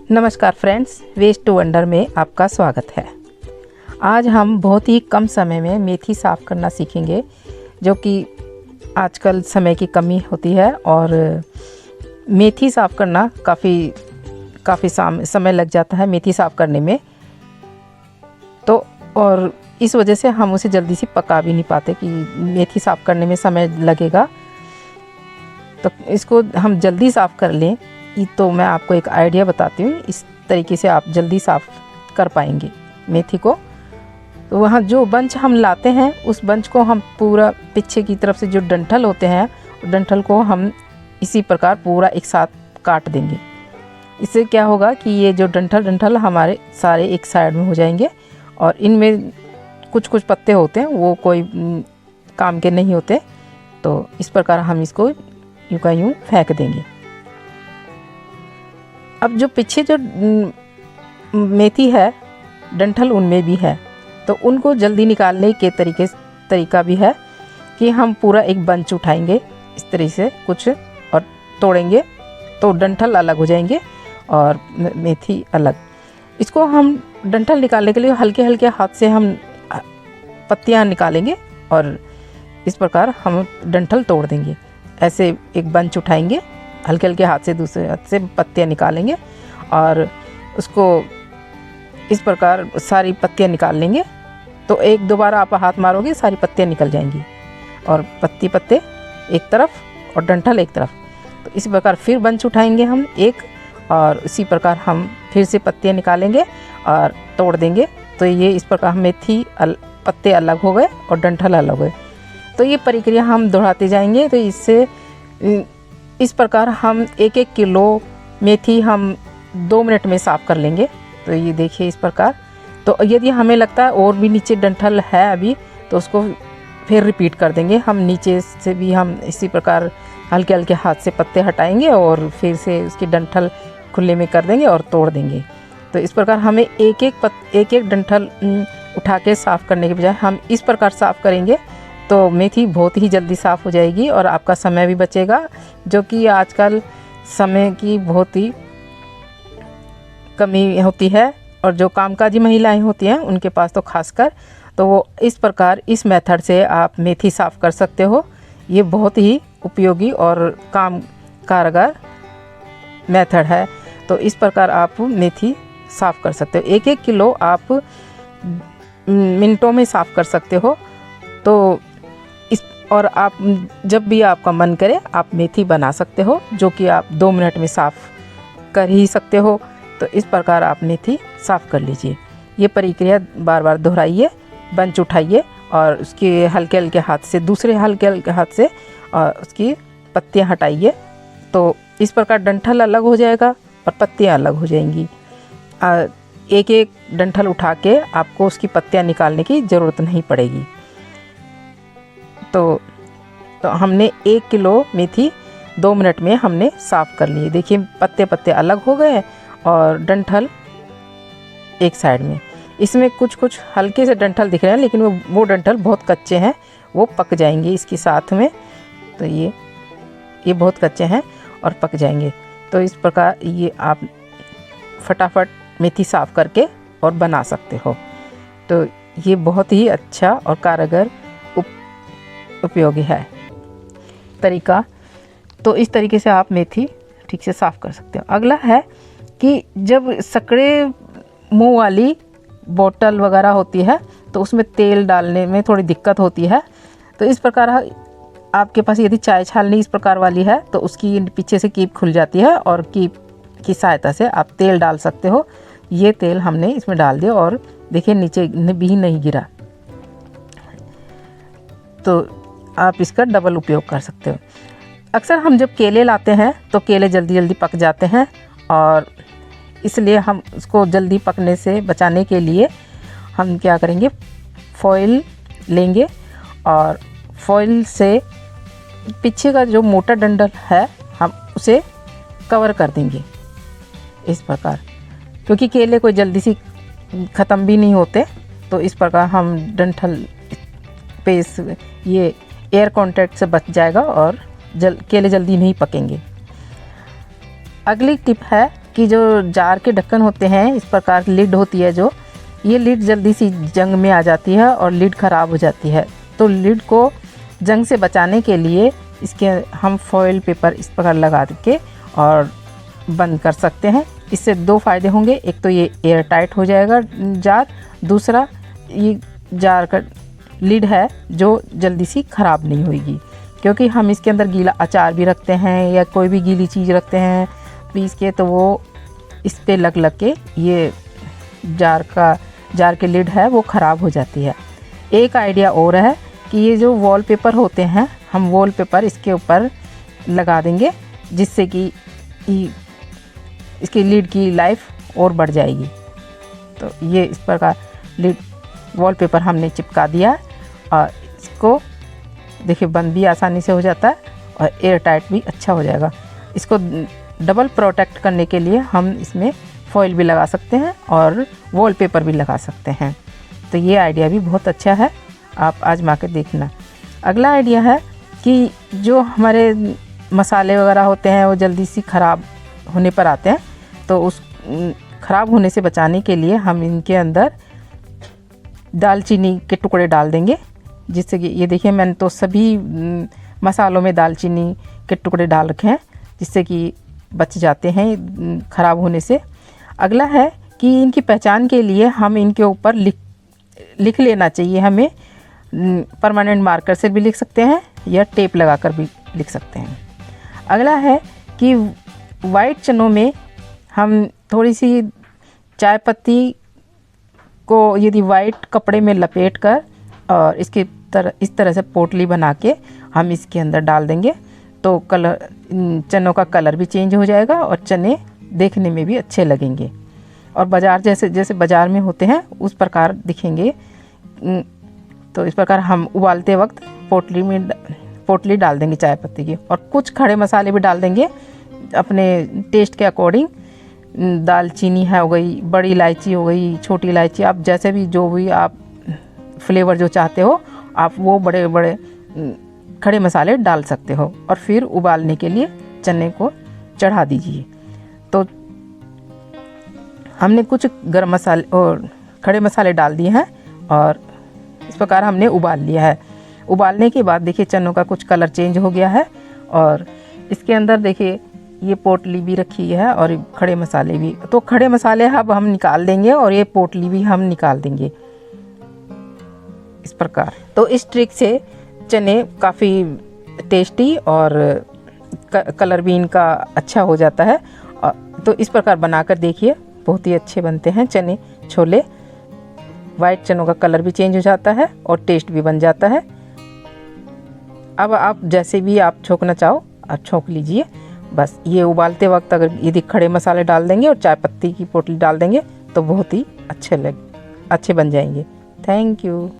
नमस्कार friends, waste to wonder में आपका स्वागत है। आज हम बहुत ही कम समय में मेथी साफ़ करना सीखेंगे, जो कि आजकल समय की कमी होती है और मेथी साफ़ करना काफ़ी समय लग जाता है मेथी साफ़ करने में। तो और इस वजह से हम उसे जल्दी से पका भी नहीं पाते कि मेथी साफ़ करने में समय लगेगा। तो इसको हम जल्दी साफ़ कर लें, तो मैं आपको एक आइडिया बताती हूँ। इस तरीके से आप जल्दी साफ़ कर पाएंगे मेथी को। तो वहाँ जो बंच हम लाते हैं, उस बंच को हम पूरा पीछे की तरफ से जो डंठल होते हैं, डंठल को हम इसी प्रकार पूरा एक साथ काट देंगे। इससे क्या होगा कि ये जो डंठल हमारे सारे एक साइड में हो जाएंगे और इनमें कुछ पत्ते होते हैं, वो कोई काम के नहीं होते। तो इस प्रकार हम इसको यूँ का यूँ फेंक देंगे। अब जो पीछे जो मेथी है, डंठल उनमें भी है, तो उनको जल्दी निकालने के तरीका भी है कि हम पूरा एक बंच उठाएंगे इस तरह से कुछ और तोड़ेंगे, तो डंठल अलग हो जाएंगे और मेथी अलग। इसको हम डंठल निकालने के लिए हल्के हल्के हाथ से हम पत्तियां निकालेंगे और इस प्रकार हम डंठल तोड़ देंगे। ऐसे एक बंच उठाएंगे, हल्के हल्के हाथ से दूसरे हाथ से पत्तियां निकालेंगे और उसको इस प्रकार सारी पत्तियां निकाल लेंगे। तो एक दो बार आप हाथ मारोगे, सारी पत्तियां निकल जाएंगी और पत्ते एक तरफ और डंठल एक तरफ। तो इसी प्रकार फिर बंच उठाएंगे हम एक, और इसी प्रकार हम फिर से पत्तियां निकालेंगे और तोड़ देंगे। तो ये इस प्रकार मेथी पत्ते अलग हो गए और डंठल अलग हो गए। तो ये प्रक्रिया हम दोहराते जाएंगे। तो इससे इस प्रकार हम 1-1 किलो मेथी हम 2 मिनट में साफ़ कर लेंगे। तो ये देखिए इस प्रकार। तो यदि हमें लगता है और भी नीचे डंठल है अभी, तो उसको फिर रिपीट कर देंगे। हम नीचे से भी हम इसी प्रकार हल्के हल्के हाथ से पत्ते हटाएंगे और फिर से उसकी डंठल खुले में कर देंगे और तोड़ देंगे। तो इस प्रकार हमें एक एक डंठल उठा के साफ़ करने के बजाय हम इस प्रकार साफ़ करेंगे, तो मेथी बहुत ही जल्दी साफ़ हो जाएगी और आपका समय भी बचेगा, जो कि आजकल समय की बहुत ही कमी होती है। और जो कामकाजी महिलाएं होती हैं, उनके पास तो खासकर, तो वो इस प्रकार इस मेथड से आप मेथी साफ़ कर सकते हो। ये बहुत ही उपयोगी और काम कारगर मेथड है। तो इस प्रकार आप मेथी साफ़ कर सकते हो। 1-1 किलो आप मिनटों में साफ़ कर सकते हो। तो और आप जब भी आपका मन करे आप मेथी बना सकते हो, जो कि आप 2 मिनट में साफ़ कर ही सकते हो। तो इस प्रकार आप मेथी साफ़ कर लीजिए। ये प्रक्रिया बार बार दोहराइए, बंच उठाइए और उसके हल्के हल्के हाथ से दूसरे हल्के हल्के हाथ से उसकी पत्तियां हटाइए। तो इस प्रकार डंठल अलग हो जाएगा और पत्तियां अलग हो जाएंगी। एक एक डंठल उठा के आपको उसकी पत्तियां निकालने की ज़रूरत नहीं पड़ेगी। तो हमने 1 किलो मेथी 2 मिनट में हमने साफ़ कर लिए। देखिए पत्ते अलग हो गए और डंठल एक साइड में। इसमें कुछ हल्के से डंठल दिख रहे हैं, लेकिन वो डंठल बहुत कच्चे हैं, वो पक जाएंगे इसके साथ में। तो ये बहुत कच्चे हैं और पक जाएंगे। तो इस प्रकार ये आप फटाफट मेथी साफ़ करके और बना सकते हो। तो ये बहुत ही अच्छा और कारगर उपयोगी है तरीका। तो इस तरीके से आप मेथी ठीक से साफ़ कर सकते हो। अगला है कि जब सकड़े मुंह वाली बोतल वगैरह होती है, तो उसमें तेल डालने में थोड़ी दिक्कत होती है। तो इस प्रकार आपके पास यदि चाय छालनी इस प्रकार वाली है, तो उसकी पीछे से कीप खुल जाती है और कीप की सहायता से आप तेल डाल सकते हो। ये तेल हमने इसमें डाल दिया और देखिए नीचे भी नहीं गिरा। तो आप इसका डबल उपयोग कर सकते हो। अक्सर हम जब केले लाते हैं, तो केले जल्दी पक जाते हैं और इसलिए हम उसको जल्दी पकने से बचाने के लिए हम क्या करेंगे, फॉइल लेंगे और फॉइल से पीछे का जो मोटा डंठल है हम उसे कवर कर देंगे इस प्रकार, क्योंकि केले कोई जल्दी से ख़त्म भी नहीं होते। तो इस प्रकार हम डंठल पे ये एयर कांटेक्ट से बच जाएगा और केले जल्दी नहीं पकेंगे। अगली टिप है कि जो जार के ढक्कन होते हैं, इस प्रकार लिड होती है जो, ये लिड जल्दी सी जंग में आ जाती है और लिड ख़राब हो जाती है। तो लिड को जंग से बचाने के लिए इसके हम फॉइल पेपर इस प्रकार लगा के और बंद कर सकते हैं। इससे दो फ़ायदे होंगे, एक तो ये एयर टाइट हो जाएगा जार, दूसरा ये जार का लिड है जो जल्दी सी ख़राब नहीं होगी, क्योंकि हम इसके अंदर गीला अचार भी रखते हैं या कोई भी गीली चीज़ रखते हैं पीस के, तो वो इस पे लग के ये जार के लिड है वो ख़राब हो जाती है। एक आइडिया और है कि ये जो वॉलपेपर होते हैं, हम वॉलपेपर इसके ऊपर लगा देंगे, जिससे कि इसकी लिड की लाइफ और बढ़ जाएगी। तो ये इस प्रकार लिड वॉलपेपर हमने चिपका दिया और इसको देखिए बंद भी आसानी से हो जाता है और एयर टाइट भी अच्छा हो जाएगा। इसको डबल प्रोटेक्ट करने के लिए हम इसमें फॉइल भी लगा सकते हैं और वॉलपेपर भी लगा सकते हैं। तो ये आइडिया भी बहुत अच्छा है, आप आजमा के देखना। अगला आइडिया है कि जो हमारे मसाले वगैरह होते हैं वो जल्दी सी ख़राब होने पर आते हैं, तो उस ख़राब होने से बचाने के लिए हम इनके अंदर दालचीनी के टुकड़े डाल देंगे, जिससे कि ये देखिए मैंने तो सभी मसालों में दालचीनी के टुकड़े डाल रखे हैं, जिससे कि बच जाते हैं ख़राब होने से। अगला है कि इनकी पहचान के लिए हम इनके ऊपर लिख लेना चाहिए, हमें परमानेंट मार्कर से भी लिख सकते हैं या टेप लगाकर भी लिख सकते हैं। अगला है कि वाइट चनों में हम थोड़ी सी चाय पत्ती को यदि वाइट कपड़े में लपेट कर और इस तरह से पोटली बना के हम इसके अंदर डाल देंगे, तो चनों का कलर भी चेंज हो जाएगा और चने देखने में भी अच्छे लगेंगे और बाज़ार जैसे बाज़ार में होते हैं उस प्रकार दिखेंगे। तो इस प्रकार हम उबालते वक्त पोटली डाल देंगे चाय पत्ती की, और कुछ खड़े मसाले भी डाल देंगे अपने टेस्ट के अकॉर्डिंग। दालचीनी है हो गई, बड़ी इलायची हो गई, छोटी इलायची, आप जैसे भी जो भी आप फ्लेवर जो चाहते हो आप वो बड़े बड़े खड़े मसाले डाल सकते हो, और फिर उबालने के लिए चने को चढ़ा दीजिए। तो हमने कुछ गरम मसाले और खड़े मसाले डाल दिए हैं और इस प्रकार हमने उबाल लिया है। उबालने के बाद देखिए चनों का कुछ कलर चेंज हो गया है और इसके अंदर देखिए ये पोटली भी रखी है और खड़े मसाले भी। तो खड़े मसाले अब हम निकाल देंगे और ये पोटली भी हम निकाल देंगे इस प्रकार। तो इस ट्रिक से चने काफ़ी टेस्टी और कलर भी इनका अच्छा हो जाता है। तो इस प्रकार बनाकर देखिए, बहुत ही अच्छे बनते हैं चने छोले। वाइट चनों का कलर भी चेंज हो जाता है और टेस्ट भी बन जाता है। अब आप जैसे भी आप छोंकना चाहो आप छोंक लीजिए। बस ये उबालते वक्त अगर यदि खड़े मसाले डाल देंगे और चाय पत्ती की पोटली डाल देंगे तो बहुत ही अच्छे बन जाएंगे। Thank you.